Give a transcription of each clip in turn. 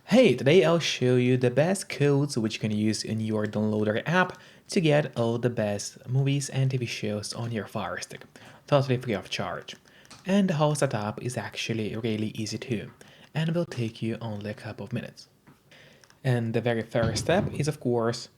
Hey, today I'll show you the best codes which you can use in your downloader app to get all the best movies and TV shows on your Fire Stick, totally free of charge. And the whole setup is actually really easy too, and will take you only a couple of minutes. And the very first step is of course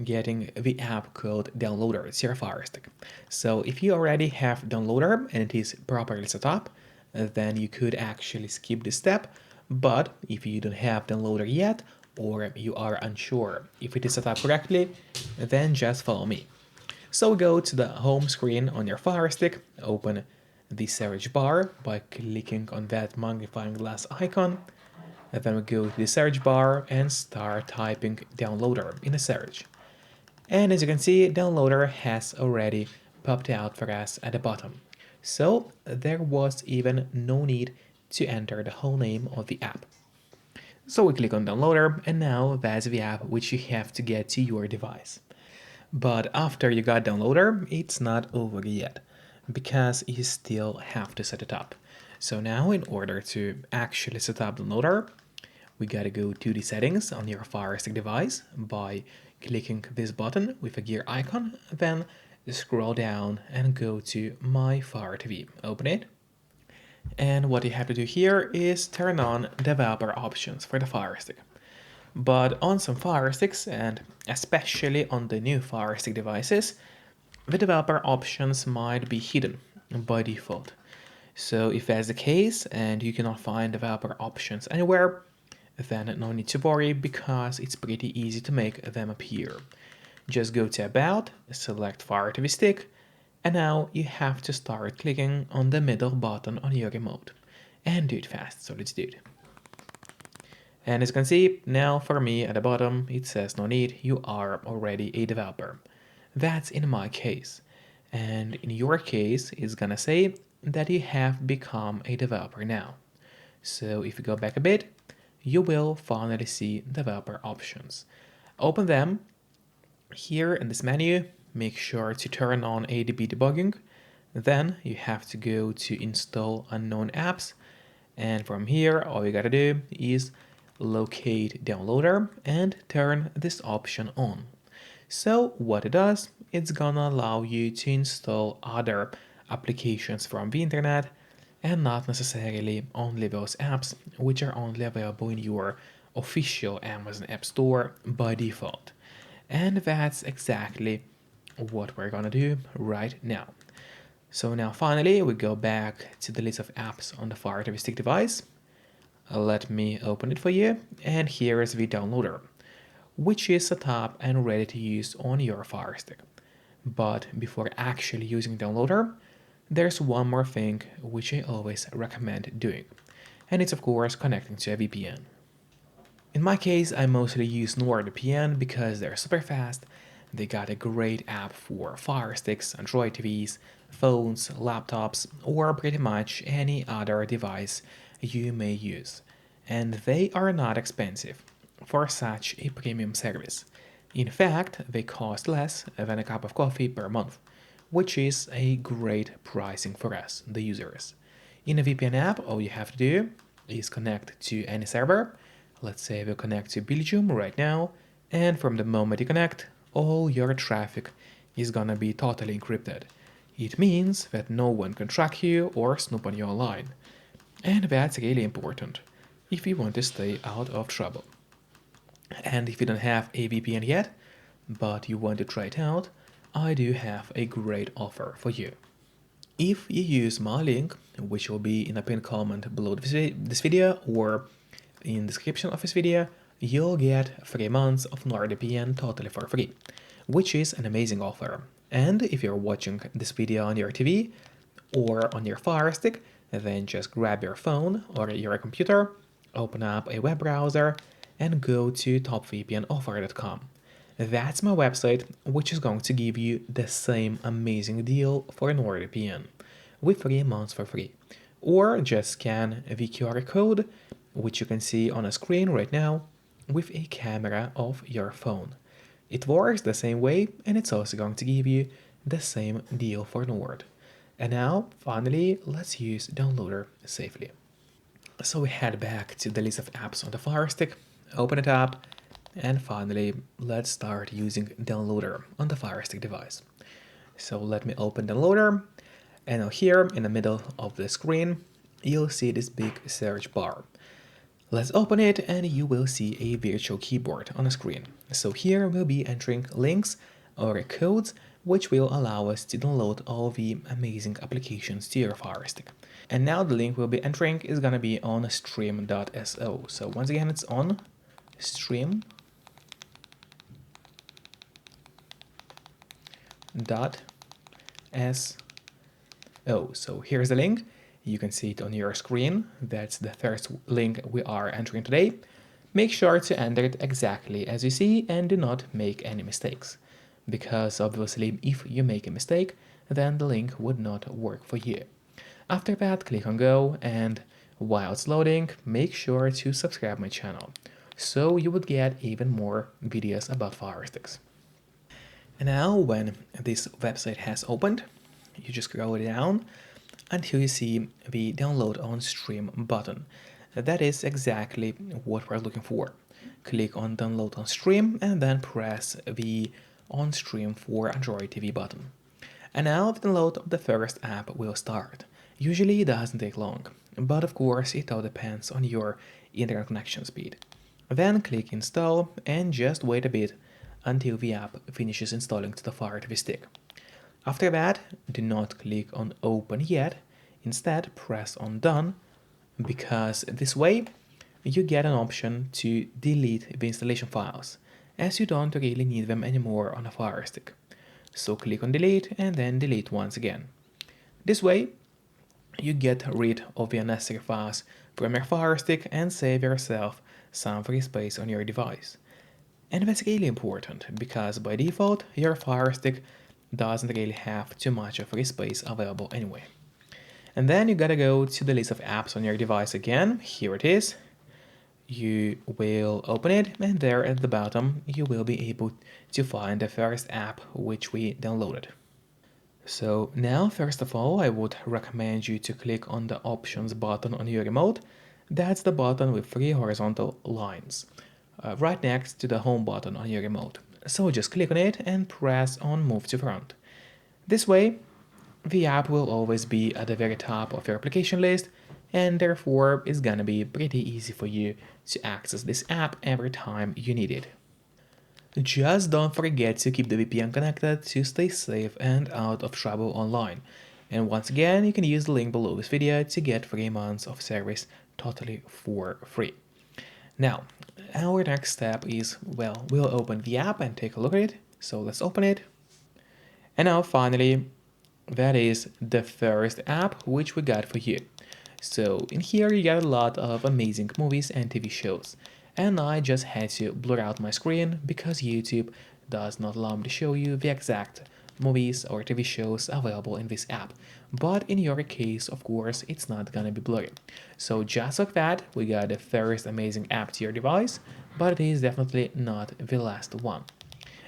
getting the app called Downloader to your Fire Stick. So if you already have Downloader and it is properly set up, then you could actually skip this step. But if you don't have Downloader yet, or you are unsure if it is set up correctly, then just follow me. So go to the home screen on your Fire Stick, open the search bar by clicking on that magnifying glass icon, and then we go to the search bar and start typing Downloader in the search. And as you can see, Downloader has already popped out for us at the bottom. So there was even no need to enter the whole name of the app. So we click on Downloader, and now that's the app which you have to get to your device. But after you got Downloader, it's not over yet, because you still have to set it up. So now in order to actually set up Downloader, we gotta go to the settings on your Fire Stick device by clicking this button with a gear icon, then scroll down and go to My Fire TV. Open it. And what you have to do here is turn on developer options for the Fire Stick. But on some Fire Sticks, and especially on the new Fire Stick devices, the developer options might be hidden by default. So if that's the case and you cannot find developer options anywhere, then no need to worry because it's pretty easy to make them appear. Just go to About, select Fire TV Stick, and now you have to start clicking on the middle button on your remote. And do it fast, so let's do it. And as you can see, now for me at the bottom it says no need, you are already a developer. That's in my case. And in your case, it's gonna say that you have become a developer now. So if you go back a bit, you will finally see developer options. Open them. Here in this menu, make sure to turn on ADB debugging. Then you have to go to install unknown apps. And from here, all you gotta do is locate downloader and turn this option on. So what it does, it's gonna allow you to install other applications from the internet and not necessarily only those apps which are only available in your official Amazon App Store by default. And that's exactly what we're gonna do right now. So now finally we go back to the list of apps on the Fire TV Stick device. Let me open it for you, and here is the downloader, which is set up and ready to use on your Fire Stick. But before actually using downloader, there's one more thing which I always recommend doing, and it's of course connecting to a VPN. In my case, I mostly use NordVPN because they're super fast. They got a great app for Fire Sticks, Android TVs, phones, laptops, or pretty much any other device you may use. And they are not expensive for such a premium service. In fact, they cost less than a cup of coffee per month, which is a great pricing for us, the users. In a VPN app, all you have to do is connect to any server. Let's say we'll connect to Belgium right now, and from the moment you connect, all your traffic is gonna be totally encrypted. It means that no one can track you or snoop on you online. And that's really important if you want to stay out of trouble. And if you don't have a VPN yet, but you want to try it out, I do have a great offer for you. If you use my link, which will be in a pinned comment below this video or in the description of this video, you'll get 3 months of NordVPN totally for free, which is an amazing offer. And if you're watching this video on your TV or on your Fire Stick, then just grab your phone or your computer, open up a web browser, and go to topvpnoffer.com. That's my website, which is going to give you the same amazing deal for NordVPN with 3 months for free. Or just scan the QR code, which you can see on a screen right now, with a camera of your phone. It works the same way, and it's also going to give you the same deal for Nord. And now, finally, let's use downloader safely. So we head back to the list of apps on the Firestick, open it up, and finally let's start using Downloader on the Firestick device. So let me open Downloader, and now here in the middle of the screen you'll see this big search bar. Let's open it and you will see a virtual keyboard on the screen. So here we'll be entering links or codes which will allow us to download all the amazing applications to your Firestick. And now the link we'll be entering is gonna be on stream.so. So once again it's on stream.so. So here's the link. You can see it on your screen. That's the first link we are entering today. Make sure to enter it exactly as you see and do not make any mistakes. Because obviously if you make a mistake, then the link would not work for you. After that, click on go, and while it's loading, make sure to subscribe my channel so you would get even more videos about Firesticks. And now when this website has opened, you just scroll down until you see the download on stream button. That is exactly what we're looking for. Click on download on stream and then press the on stream for Android TV button. And now the download of the first app will start. Usually it doesn't take long, but of course it all depends on your internet connection speed. Then click install and just wait a bit until the app finishes installing to the Fire TV stick. After that, do not click on open yet, instead press on done, because this way you get an option to delete the installation files, as you don't really need them anymore on a Fire Stick. So click on delete and then delete once again. This way you get rid of the unnecessary files from your Fire Stick and save yourself some free space on your device. And that's really important, because by default your Fire Stick doesn't really have too much of free space available anyway. And then you gotta go to the list of apps on your device again. Here it is. You will open it, and there at the bottom you will be able to find the first app which we downloaded. So now, first of all, I would recommend you to click on the options button on your remote. That's the button with 3 horizontal lines, right next to the home button on your remote. So just click on it and press on move to front. This way, the app will always be at the very top of your application list, and therefore it's gonna be pretty easy for you to access this app every time you need it. Just don't forget to keep the VPN connected to stay safe and out of trouble online. And once again, you can use the link below this video to get 3 months of service totally for free. Now, our next step is, well, we'll open the app and take a look at it. So let's open it. And now finally, that is the first app which we got for you. So in here you get a lot of amazing movies and TV shows. And I just had to blur out my screen because YouTube does not allow me to show you the exact movies or TV shows available in this app. But in your case, of course, it's not gonna be blurry. So just like that, we got the first amazing app to your device, but it is definitely not the last one.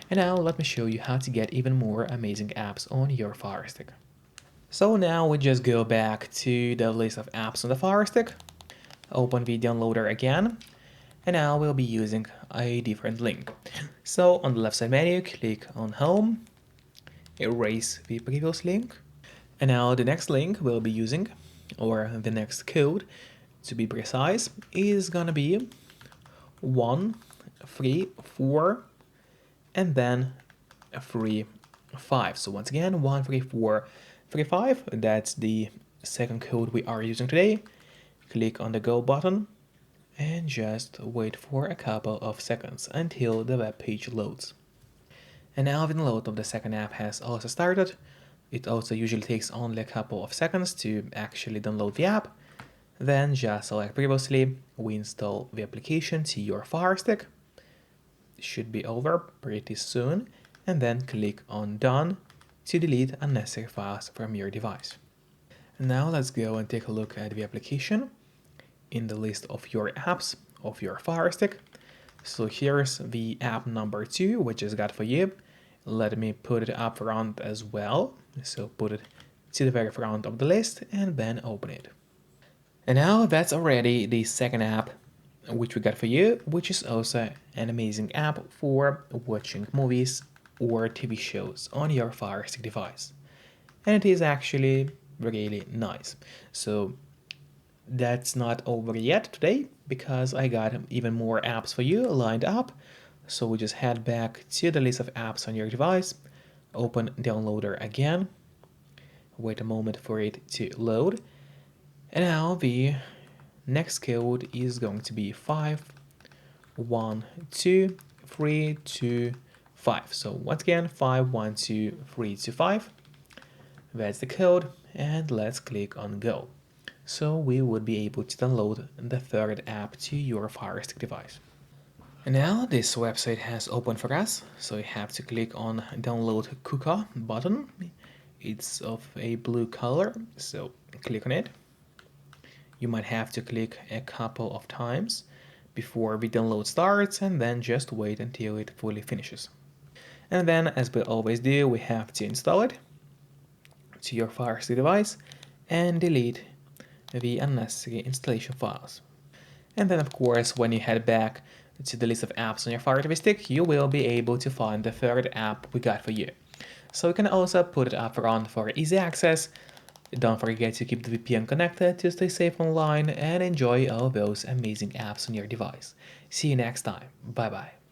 And now let me show you how to get even more amazing apps on your Fire Stick. So now we just go back to the list of apps on the Fire Stick, open the downloader again, and now we'll be using a different link. So on the left side menu, click on home, erase the previous link, and now the next link we'll be using, or the next code to be precise, is gonna be 134 and then 35. So once again, 13435, that's the second code we are using today. Click on the go button and just wait for a couple of seconds until the web page loads. And now the download of the second app has also started. It also usually takes only a couple of seconds to actually download the app. Then just like previously, we install the application to your Fire Stick. It should be over pretty soon, and then click on done to delete unnecessary files from your device. Now let's go and take a look at the application in the list of your apps of your Fire Stick. So here's the app number 2, which is got for you. Let me put it up front as well. So put it to the very front of the list and then open it. And now that's already the second app which we got for you, which is also an amazing app for watching movies or TV shows on your Fire Stick device. And it is actually really nice. So that's not over yet today because I got even more apps for you lined up. So we just head back to the list of apps on your device, open Downloader again, wait a moment for it to load, and now the next code is going to be 512325. So once again, 512325. That's the code, and let's click on go. So we would be able to download the third app to your Firestick device. And now this website has opened for us, so you have to click on download Kuka button. It's of a blue color, so click on it. You might have to click a couple of times before the download starts, and then just wait until it fully finishes. And then, as we always do, we have to install it to your Firestick device and delete the unnecessary installation files. And then, of course, when you head back to the list of apps on your Fire TV stick, you will be able to find the third app we got for you. So you can also put it up on for easy access. Don't forget to keep the VPN connected to stay safe online and enjoy all those amazing apps on your device. See you next time. Bye bye.